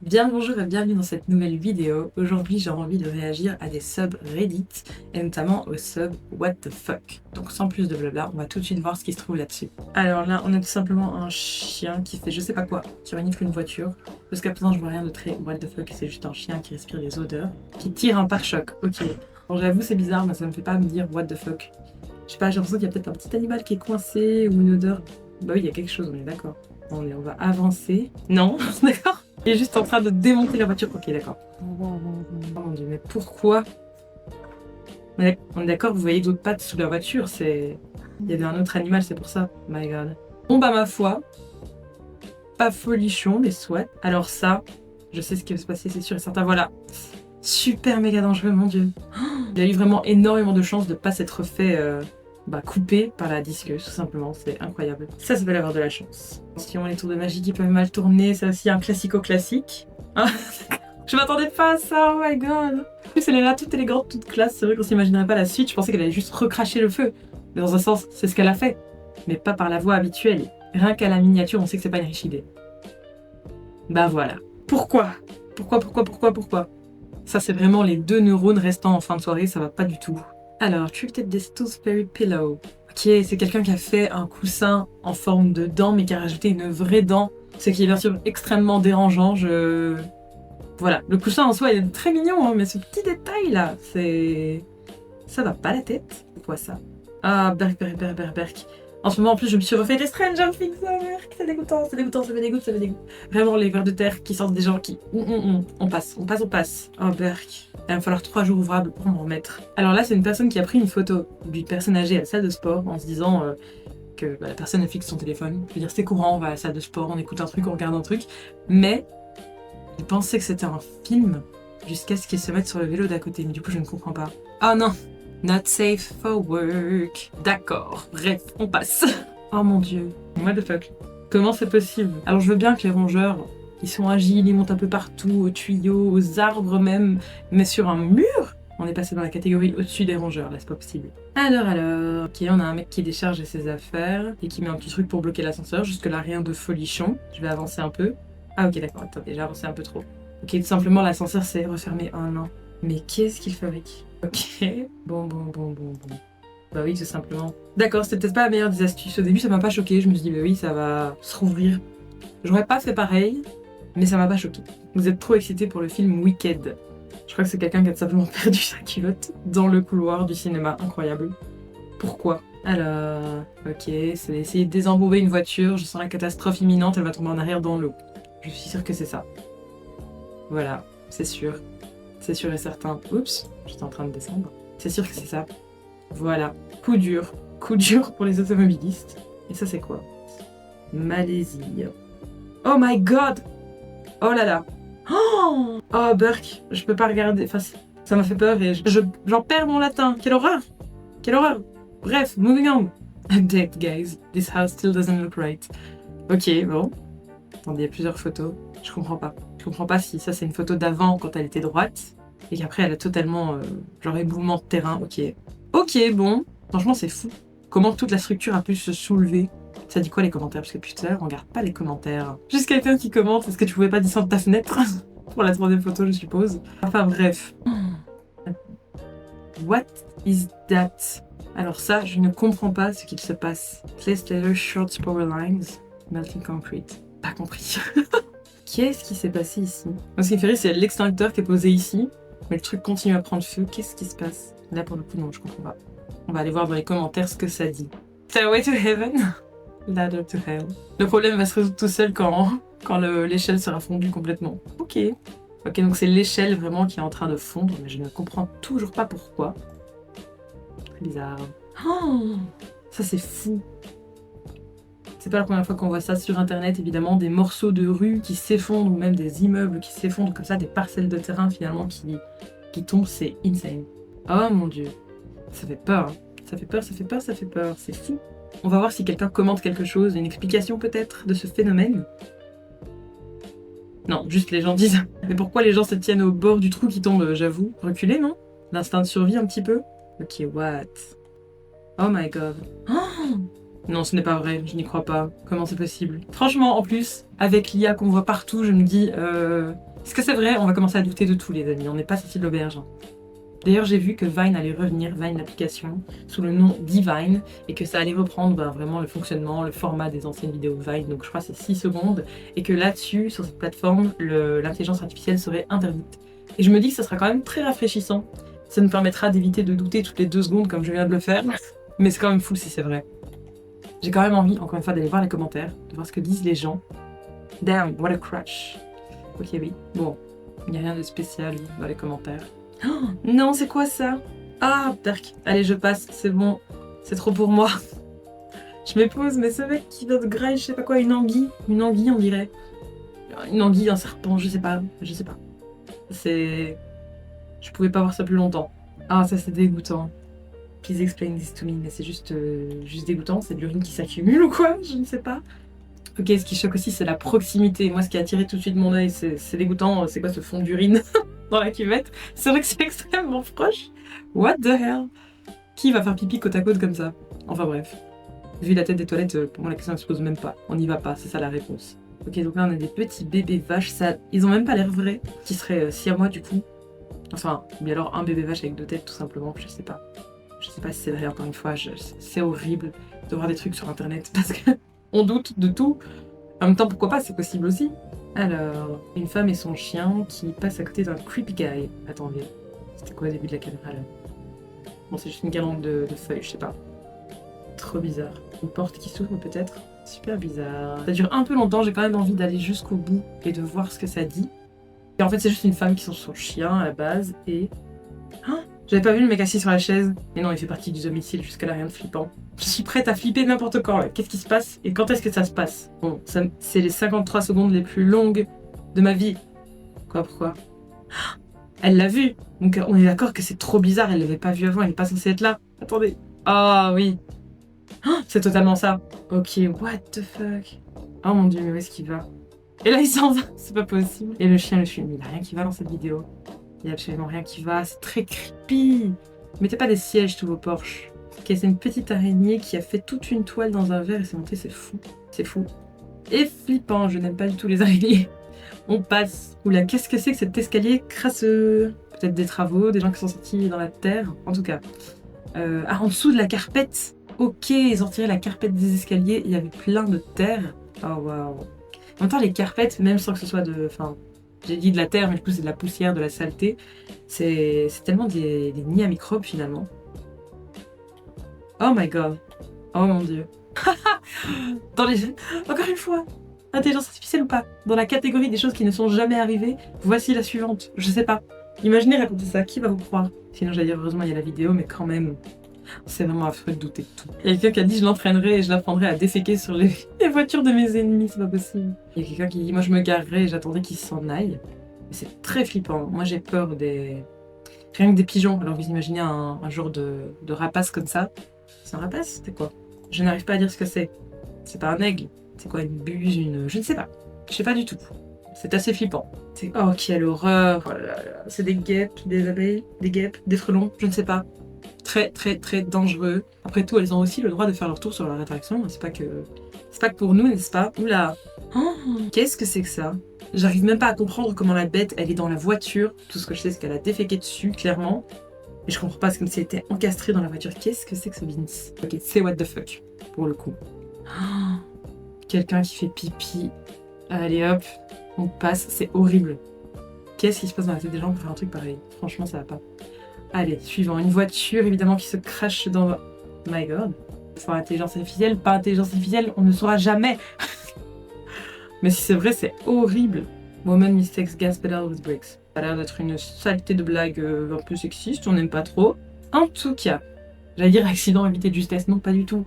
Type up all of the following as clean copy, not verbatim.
Bien le bonjour et bienvenue dans cette nouvelle vidéo. Aujourd'hui j'ai envie de réagir à des subs Reddit et notamment au sub What the fuck. Donc sans plus de blabla, on va tout de suite voir ce qui se trouve là-dessus. Alors là on a tout simplement un chien qui fait je sais pas quoi, qui renifle une voiture. Jusqu'à présent je vois rien de très What the fuck, c'est juste un chien qui respire des odeurs, qui tire un pare-choc. Ok. Bon j'avoue c'est bizarre mais ça me fait pas me dire What the fuck. Je sais pas, j'ai l'impression qu'il y a peut-être un petit animal qui est coincé ou une odeur. Bah oui il y a quelque chose, on est d'accord. On va avancer. Non, d'accord. Il est juste en train de démonter la voiture. Ok, d'accord. Oh mon dieu, mais pourquoi? On est d'accord, vous voyez d'autres pattes sous la voiture, c'est... Il y avait un autre animal, c'est pour ça. My god. Bon bah ma foi, pas folichon, mais soit. Alors ça, je sais ce qui va se passer, c'est sûr et certain. Voilà. Super méga dangereux, mon dieu. Il a eu vraiment énormément de chance de pas s'être fait coupé par la disqueuse, tout simplement. C'est incroyable. Ça s'appelle avoir de la chance. Attention, les tours de magie qui peuvent mal tourner, c'est aussi un classico-classique. Ah, je m'attendais pas à ça, oh my god. En plus, elle est là, toute élégante, toute classe. C'est vrai qu'on s'imaginerait pas la suite. Je pensais qu'elle allait juste recracher le feu. Mais dans un sens, c'est ce qu'elle a fait. Mais pas par la voie habituelle. Rien qu'à la miniature, on sait que c'est pas une riche idée. Bah voilà. Pourquoi? Pourquoi? Ça, c'est vraiment les deux neurones restants en fin de soirée, ça va pas du tout. Alors, Thrifted this Tooth Fairy Pillow. Ok, c'est quelqu'un qui a fait un coussin en forme de dent, mais qui a rajouté une vraie dent. Ce qui est bien sûr extrêmement dérangeant. Voilà, le coussin en soi il est très mignon, hein, mais ce petit détail là, c'est... Ça va pas la tête. Pourquoi ça? Ah, Berk. En ce moment, en plus, je me suis refait des Stranger Things, Berk. C'est dégoûtant, ça me dégoûte. Vraiment, les vers de terre qui sortent des gens qui... On passe. Oh, Berk. Il va me falloir 3 jours ouvrables pour m'en remettre. Alors là, c'est une personne qui a pris une photo d'une personne âgée à la salle de sport en se disant que la personne fixe son téléphone. Je veux dire, c'est courant, on va à la salle de sport, on écoute un truc, on regarde un truc. Mais il pensait que c'était un film jusqu'à ce qu'il se mette sur le vélo d'à côté. Mais du coup, je ne comprends pas. Ah non! Not safe for work. D'accord. Bref, on passe. Oh mon dieu. What the fuck. Comment c'est possible? Alors je veux bien que les rongeurs, ils sont agiles, ils montent un peu partout, aux tuyaux, aux arbres même, mais sur un mur, on est passé dans la catégorie au-dessus des rongeurs, là c'est pas possible. Alors. Ok, on a un mec qui décharge ses affaires et qui met un petit truc pour bloquer l'ascenseur. Jusque là, rien de folichon. Je vais avancer un peu. Ah ok, d'accord, attendez, j'ai avancé un peu trop. Ok, tout simplement, l'ascenseur s'est refermé un an. Mais qu'est-ce qu'il fabrique? Ok, bon. Bah oui, tout simplement. D'accord, c'était peut-être pas la meilleure des astuces. Au début, ça m'a pas choqué. Je me suis dit, bah oui, ça va se rouvrir. J'aurais pas fait pareil, mais ça m'a pas choqué. Vous êtes trop excités pour le film Wicked. Je crois que c'est quelqu'un qui a tout simplement perdu sa culotte dans le couloir du cinéma. Incroyable. Pourquoi? Alors, ok, c'est essayer de désembourer une voiture. Je sens la catastrophe imminente, elle va tomber en arrière dans l'eau. Je suis sûre que c'est ça. Voilà, c'est sûr. C'est sûr et certain. Oups, j'étais en train de descendre. C'est sûr que c'est ça. Voilà. Coup dur. Coup dur pour les automobilistes. Et ça, c'est quoi? Malaisie. Oh my god! Oh là là. Oh, Burke, je peux pas regarder. Enfin, ça m'a fait peur et j'en perds mon latin. Quelle horreur! Quelle horreur! Bref, moving on. I'm dead, guys. This house still doesn't look right. Ok, bon. Attendez, il y a plusieurs photos. Je comprends pas. Je comprends pas si ça c'est une photo d'avant quand elle était droite et qu'après elle a totalement genre éboulement de terrain. Ok, bon. Franchement, c'est fou. Comment toute la structure a pu se soulever. Ça dit quoi les commentaires? Parce que depuis tout à l'heure, on regarde pas les commentaires. Juste quelqu'un qui commente, est-ce que tu pouvais pas descendre ta fenêtre? Pour la troisième photo, je suppose. Enfin bref. What is that? Alors ça, je ne comprends pas ce qu'il se passe. Place later short power lines. Melting concrete. Pas compris. Qu'est-ce qui s'est passé ici? Ce qui me fait rire, c'est l'extincteur qui est posé ici. Mais le truc continue à prendre feu. Qu'est-ce qui se passe? Là, pour le coup, non, je comprends pas. On va aller voir dans les commentaires ce que ça dit. Stairway to heaven. Ladder to hell. Le problème va se résoudre tout seul quand l'échelle sera fondue complètement. Ok, donc c'est l'échelle vraiment qui est en train de fondre, mais je ne comprends toujours pas pourquoi. Très bizarre. Oh, ça c'est fou. C'est pas la première fois qu'on voit ça sur internet, évidemment, des morceaux de rue qui s'effondrent, ou même des immeubles qui s'effondrent comme ça, des parcelles de terrain finalement qui tombent, c'est insane. Oh mon dieu, ça fait peur. Ça fait peur, c'est fou. On va voir si quelqu'un commente quelque chose, une explication peut-être de ce phénomène. Non, juste les gens disent. Mais pourquoi les gens se tiennent au bord du trou qui tombe, j'avoue? Reculer, non? L'instinct de survie un petit peu? Ok, what? Oh my god. Oh, non, ce n'est pas vrai, je n'y crois pas. Comment c'est possible? Franchement, en plus, avec l'IA qu'on voit partout, je me dis, Est-ce que c'est vrai? On va commencer à douter de tout, les amis. On n'est pas sorti de l'auberge. D'ailleurs, j'ai vu que Vine allait revenir, Vine l'application, sous le nom d'Evine, et que ça allait reprendre vraiment le fonctionnement, le format des anciennes vidéos Vine, donc je crois que c'est 6 secondes, et que là-dessus, sur cette plateforme, l'intelligence artificielle serait interdite. Et je me dis que ça sera quand même très rafraîchissant. Ça nous permettra d'éviter de douter toutes les 2 secondes comme je viens de le faire, mais c'est quand même fou si c'est vrai. J'ai quand même envie, encore une fois, d'aller voir les commentaires, de voir ce que disent les gens. Damn, what a crush. Ok, oui. Bon, il n'y a rien de spécial dans les commentaires. Oh, non, c'est quoi ça? Ah, dark. Allez, je passe, c'est bon. C'est trop pour moi. Je m'épose, mais ce mec qui vient de graille, je sais pas quoi, une anguille. Une anguille, on dirait. Une anguille, un serpent, je sais pas. Je sais pas. C'est... Je pouvais pas voir ça plus longtemps. Ah, ça c'est dégoûtant. Please explain this to me. Mais c'est juste dégoûtant. C'est de l'urine qui s'accumule ou quoi? Je ne sais pas. Ok, ce qui choque aussi, c'est la proximité. Moi, ce qui a attiré tout de suite mon œil, c'est dégoûtant. C'est quoi ce fond d'urine dans la cuvette? C'est vrai que c'est extrêmement proche. What the hell? Qui va faire pipi côte à côte comme ça? Enfin bref. Vu la tête des toilettes, pour moi la question ne se pose même pas. On n'y va pas, c'est ça la réponse. Ok, donc là on a des petits bébés vaches. Ça... Ils ont même pas l'air vrais. Qui seraient siamois du coup. Enfin, mais alors un bébé vache avec 2 têtes tout simplement, je sais pas. Je sais pas si c'est vrai, encore une fois, c'est horrible de voir des trucs sur internet parce que on doute de tout. En même temps, pourquoi pas, c'est possible aussi. Alors, une femme et son chien qui passent à côté d'un creepy guy. Attendez, c'était quoi au début de la caméra là? Bon, c'est juste une guirlande de feuilles, je sais pas. Trop bizarre. Une porte qui s'ouvre peut-être? Super bizarre. Ça dure un peu longtemps, j'ai quand même envie d'aller jusqu'au bout et de voir ce que ça dit. Et en fait, c'est juste une femme qui sent son chien à la base et... Ah, j'avais pas vu le mec assis sur la chaise. Mais non, il fait partie du domicile, jusqu'à là, rien de flippant. Je suis prête à flipper n'importe quand là. Qu'est-ce qui se passe et quand est-ce que ça se passe? Bon, c'est les 53 secondes les plus longues de ma vie. Quoi, pourquoi? Elle l'a vu. Donc on est d'accord que c'est trop bizarre, elle l'avait pas vu avant, elle est pas censée être là. Attendez. Ah oui. Ah, c'est totalement ça. Ok, what the fuck. Oh mon dieu, mais où est-ce qu'il va? Et là il s'en va, c'est pas possible. Et le chien, il n'y a rien qui va dans cette vidéo. Il n'y a absolument rien qui va, c'est très creepy. Mettez pas des sièges tous vos Porsche. Ok, c'est une petite araignée qui a fait toute une toile dans un verre et s'est montée, c'est fou. C'est fou. Et flippant, je n'aime pas du tout les araignées. On passe. Oula, qu'est-ce que c'est que cet escalier crasseux? Peut-être des travaux, des gens qui sont sortis dans la terre, en tout cas. Ah, en dessous de la carpette. Ok, ils ont retiré la carpette des escaliers, il y avait plein de terre. Oh waouh. En même temps, les carpettes, même sans que ce soit de... Enfin, j'ai dit de la terre, mais du coup c'est de la poussière, de la saleté. C'est tellement des nids à microbes finalement. Oh my god. Oh mon dieu. Dans les... Encore une fois, intelligence artificielle ou pas? Dans la catégorie des choses qui ne sont jamais arrivées, voici la suivante. Je sais pas. Imaginez raconter ça, qui va vous croire? Sinon j'allais dire heureusement il y a la vidéo, mais quand même... C'est vraiment affreux de douter de tout. Il y a quelqu'un qui a dit je l'entraînerai et je l'apprendrai à déféquer sur les voitures de mes ennemis, c'est pas possible. Il y a quelqu'un qui dit moi je me garerai et j'attendrai qu'il s'en aille. Mais c'est très flippant. Moi j'ai peur des... Rien que des pigeons. Alors vous imaginez un genre de rapace comme ça. C'est un rapace? C'est quoi? Je n'arrive pas à dire ce que c'est. C'est pas un aigle. C'est quoi, une buse, une... Je ne sais pas. Je sais pas du tout. C'est assez flippant. Oh quelle horreur. Oh là là. C'est des guêpes, des abeilles, des guêpes, des frelons, je ne sais pas. Très très très dangereux. Après tout, elles ont aussi le droit de faire leur tour sur leur attraction. C'est pas que pour nous, n'est-ce pas? Oula. Oh, qu'est-ce que c'est que ça? J'arrive même pas à comprendre comment la bête, elle est dans la voiture. Tout ce que je sais, c'est qu'elle a déféqué dessus, clairement. Mais je comprends pas, c'est comme si elle était encastrée dans la voiture. Qu'est-ce que c'est que ce business? Ok, c'est what the fuck, pour le coup. Oh, quelqu'un qui fait pipi. Allez hop, on passe, c'est horrible. Qu'est-ce qui se passe dans la tête des gens pour faire un truc pareil? Franchement, ça va pas. Allez, suivant. Une voiture, évidemment, qui se crache dans... My god. Soit intelligence artificielle, pas intelligence artificielle, on ne saura jamais. Mais si c'est vrai, c'est horrible. Woman mistakes gas pedal with brakes. Ça a l'air d'être une saleté de blague un peu sexiste, on n'aime pas trop. En tout cas, j'allais dire accident, éviter de justesse. Non, pas du tout.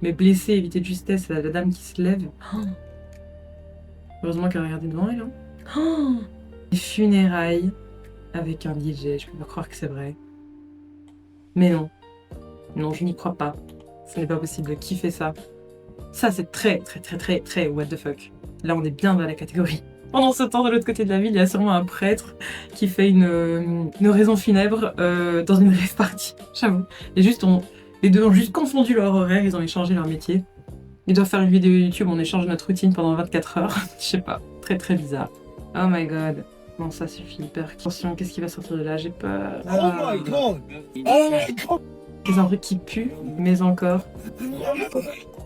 Mais blessé, éviter de justesse, la dame qui se lève. Oh. Heureusement qu'elle a regardé devant elle. Hein. Oh. Les funérailles avec un DJ, je peux pas croire que c'est vrai. Mais non. Non, je n'y crois pas. Ce n'est pas possible. Qui fait ça? Ça, c'est très, très, très, très, très what the fuck. Là, on est bien dans la catégorie. Pendant ce temps, de l'autre côté de la ville, il y a sûrement un prêtre qui fait une oraison funèbre dans une rave party. J'avoue. Et juste, les deux ont juste confondu leur horaire, ils ont échangé leur métier. Ils doivent faire une vidéo YouTube, on échange notre routine pendant 24 heures. Je sais pas. Très, très bizarre. Oh my god. Non, ça suffit, hyper. Attention, qu'est-ce qui va sortir de là? J'ai peur. Oh my god! Oh my god! C'est un truc qui pue, mais encore.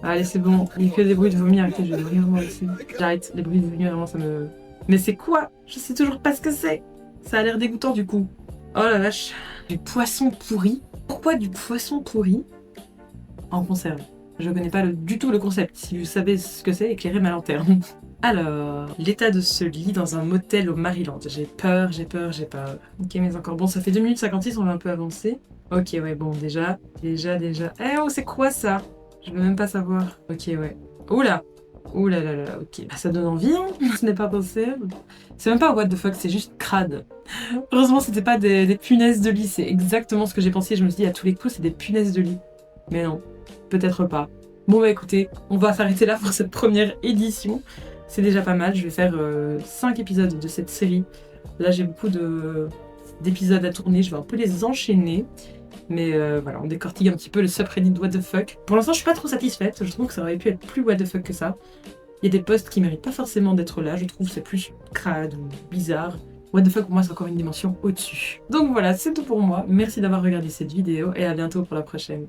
Allez, c'est bon. Il fait des bruits de vomi. Arrêtez, je vais vomir moi aussi. J'arrête. Les bruits de vomi, vraiment, ça me... Mais c'est quoi? Je sais toujours pas ce que c'est. Ça a l'air dégoûtant, du coup. Oh la vache. Du poisson pourri. Pourquoi du poisson pourri en conserve? Je connais pas du tout le concept. Si vous savez ce que c'est, éclairez ma lanterne. Alors, l'état de ce lit dans un motel au Maryland. J'ai peur, j'ai peur, j'ai peur. Ok, mais encore bon, ça fait 2 minutes 56, on va un peu avancer. Ok, ouais, bon, déjà. Eh oh, c'est quoi ça? Je veux même pas savoir. Ok, ouais. Oula! Oula là là, ok. Bah, ça donne envie, hein? Ce n'est pas possible. C'est même pas what the fuck, c'est juste crade. Heureusement, c'était pas des punaises de lit. C'est exactement ce que j'ai pensé. Je me suis dit, à tous les coups, c'est des punaises de lit. Mais non, peut-être pas. Bon, bah écoutez, on va s'arrêter là pour cette première édition. C'est déjà pas mal. Je vais faire 5 épisodes de cette série. Là, j'ai beaucoup d'épisodes à tourner. Je vais un peu les enchaîner. Mais voilà, on décortique un petit peu le subreddit What the fuck. Pour l'instant, je suis pas trop satisfaite. Je trouve que ça aurait pu être plus What the fuck que ça. Il y a des posts qui méritent pas forcément d'être là. Je trouve que c'est plus crade ou bizarre. What the fuck, pour moi, c'est encore une dimension au-dessus. Donc voilà, c'est tout pour moi. Merci d'avoir regardé cette vidéo et à bientôt pour la prochaine.